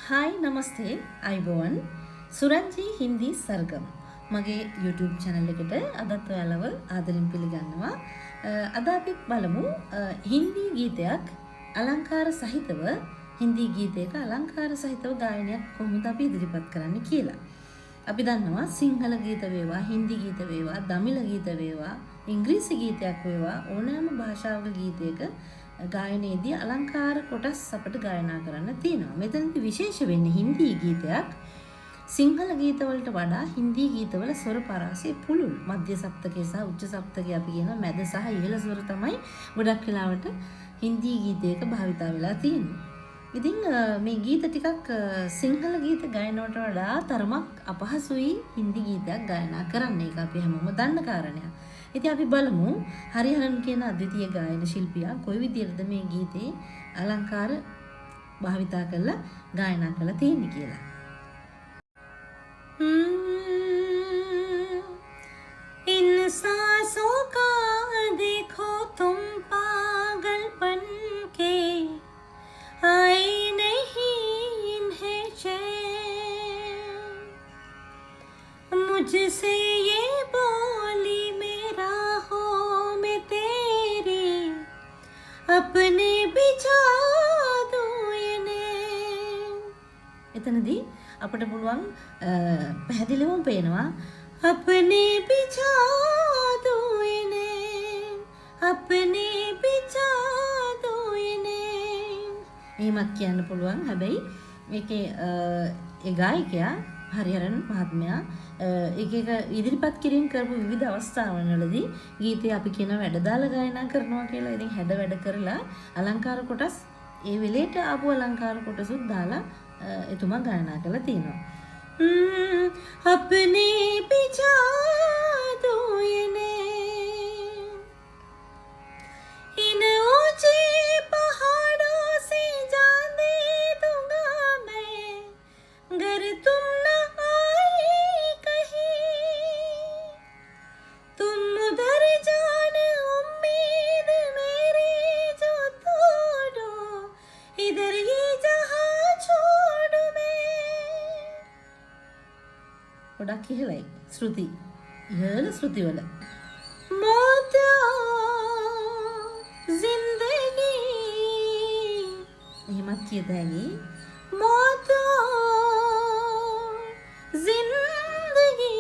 हाय नमस्ते අයිබෝවන් සුරංජී හින්දි සර්ගම් මගේ YouTube channel එකට අදත් ඔයාලව ආදරෙන් පිළිගන්නවා. අද අපි බලමු හින්දි ගීතයක් අලංකාර සහිතව හින්දි ගීතයක අලංකාර සහිතව ගායනයක් කොහොමද අපි ඉදිරිපත් කරන්න කියලා. අපි දන්නවා සිංහල ගීත වේවා, හින්දි ගීත වේවා, දමිළ ගීත වේවා, ඉංග්‍රීසි ගීතයක් වේවා ඕනෑම භාෂාවක ගීතයක ගායනයේදී අලංකාර කොටස් අපිට ගායනා කරන්න තියෙනවා. මෙතනදී විශේෂ වෙන්නේ හින්දි ගීතයක් සිංහල ගීතවලට වඩා හින්දි ගීතවල ස්වර පරාසය පුළුල්. මධ්‍ය සප්තකය සහ උච්ච සප්තකය අපි කියන මැද සහ ඉහළ ස්වර තමයි ගොඩක් වෙලාවට හින්දි ගීතයක භාවිතා වෙලා තියෙන්නේ. ඉතින් මේ ගීත ටිකක් සිංහල ගීත ගායනවට වඩා තරමක් අපහසුයි හින්දි ගීතයක් ගායනා කරන්න. ඒක අපි හැමෝම දන්න කාරණයක්. ඉතින් අපි බලමු හරිහරන් කියන අද්විතීය ගායන ශිල්පියා කොයි විදිහටද මේ ගීතේ අලංකාර භාවිතා කරලා ගායනා කරලා තියෙන්නේ කියලා. इन सांसों का देखो तुम पागलपन के आए नहीं इन्हें चैन मुझसे ये बोली मेरा हो मैं तेरे अपने बिछा दूं इन्हें. එතනදී අපිට පුළුවන් පැහැදිලිවම පේනවා अपने बिछा दूं इन्हें अपने बिछा दूं इन्हें. එහෙමත් කියන්න පුළුවන්. හැබැයි මේකේ ඒ ගායකයා හරිහරන් මහත්මයා එක ඉදිරිපත් කිරීම කරපු විවිධ අවස්ථාවන්වලදී ගීතය අපි කියන වැඩ දාලා ගායනා කරනවා කියලා. ඉතින් හැඩ වැඩ කරලා අලංකාර කොටස් ඒ වෙලේට ආපු අලංකාර කොටසුත් දාලා එතුමා ගායනා කරලා තියෙනවා. अपने बिछा दूं इन्हें इन ऊंचे पहाड़ों से जान दे दूंगा मैं घर तुम न आए कहीं तुम उधर जान उम्मीद मेरी जो तोड़ो इधर ये जहां छोड़ मैं. ගොඩක් ඉහළයි ශ්‍රුති. ඉහළ ශ්‍රුති වල. जिंदगी එහෙමත් කියත හැකි. जिंदगी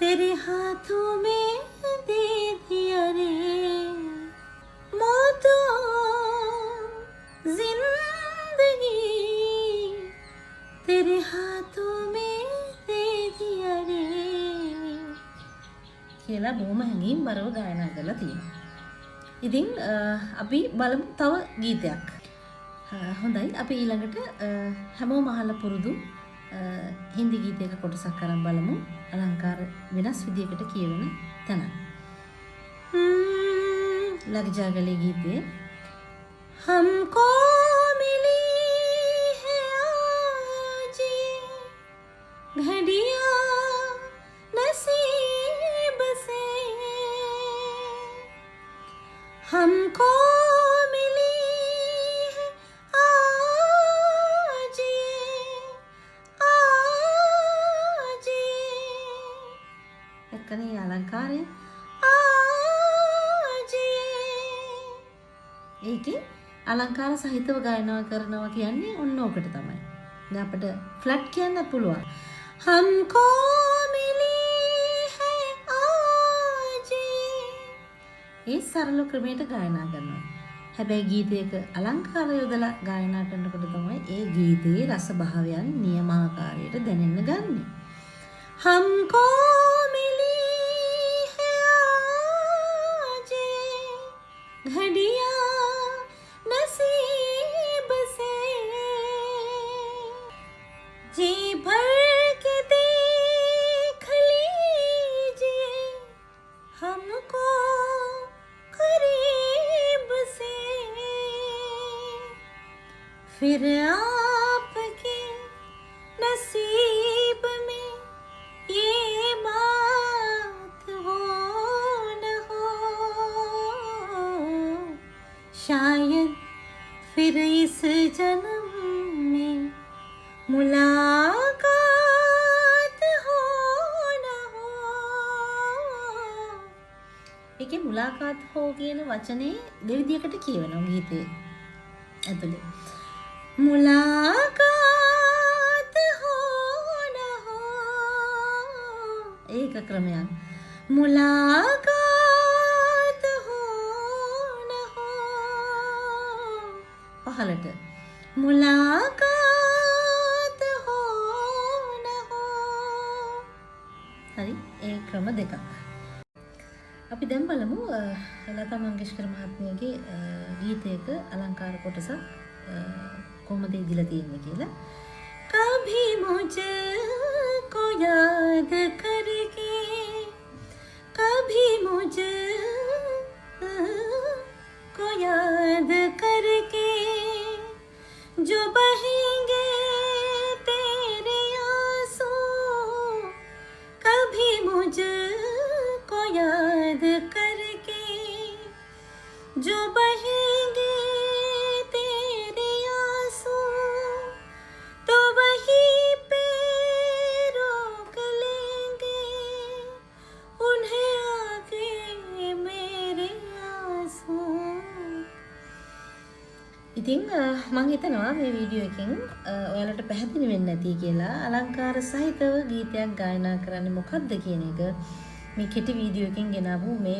तेरे हाथों में दे दिया रे जिंदगी तेरे हाथों में दे दिया रे. කියලා බොහොම හැඟීම් බරව ගායනා කරලා තියෙනවා. ඉතින් අපි බලමු තව ගීතයක්. හොඳයි අපි ඊළඟට හැමෝම අහලා පුරුදු හින්දි ගීතයක කොටසක් අරන් බලමු. අලංකාර වෙනස් විදියකට කියවෙන තැන. ලග जा गले गीते हमको मिली है आज घड़ियां नसीब से हमको मिली है आज එක්කනේ අලංකාරය. आज ඒකේ අලංකාර සහිතව ගායනා කරනවා කියන්නේ ඔන්න ඕකට තමයි. දැන් අපිට ෆ්ලැට් කියන්න පුළුවන්. हमको मिली है आज ඒ සරල ක්‍රමයට ගායනා කරනවා. හැබැයි ගීතයක අලංකාර යොදලා ගායනා කරනකොට තමයි ඒ ගීතයේ රස භාවයන් නියමාකාරයට දැනෙන්න ගන්නෙ. हमको मिली है आज घड़ियां नसीब से जी भर के देख लीजिए हमको करीब से फिर आपके नसीब में ये बात हो न हो शायद फिर इस जन्म में मुलाकात हो न हो. ඒකේ මුලාකාත් හෝ කියන වචනේ දෙවිදියකට කියවෙනවා ගීතේ ඇතුලේ. मुलाकात हो न हो. ඒක ක්‍රමයක්. मुलाकात हो न हो. පහලට. मुलाकात हो न हो. හරි. ඒ ක්‍රම දෙකක්. අපි දැන් බලමු ලතා මංගেশකර් මහත්මියගේ ගීතයක අලංකාර කොටසක් කොහොමද ඉදිලා තියෙන්නේ කියලා. कभी मुझको याद करके कभी मुझको याद करके जो बहेंगे तेरे आंसू कभी मुझको याद करके जो बहेंगे तेरे आंसू तो वहीं पे रोक लेंगे उन्हें आगे मेरे आंसू. ඉතින් මම හිතනවා මේ වීඩියෝ එකෙන් ඔයාලට පැහැදිලි වෙන්නේ නැති කියලා අලංකාර සහිතව ගීතයක් ගායනා කරන්නේ මොකක්ද කියන එක මේ කෙටි වීඩියෝ එකෙන් ගෙනාවු මේ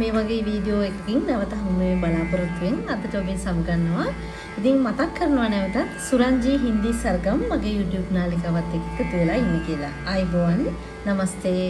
මේ වගේ වීඩියෝ එකකින් නැවත හමු වෙමින් බලාපොරොත්තු වෙන අදට ඔබෙන් සමුගන්නවා. ඉතින් මතක් කරනවා නැවතත් සුරංජී හින්දි සර්ගම් මගේ YouTube නාලිකාවත් එක්ක එකතු වෙලා ඉන්න කියලා. ආයිබෝවන්. නමස්තේ.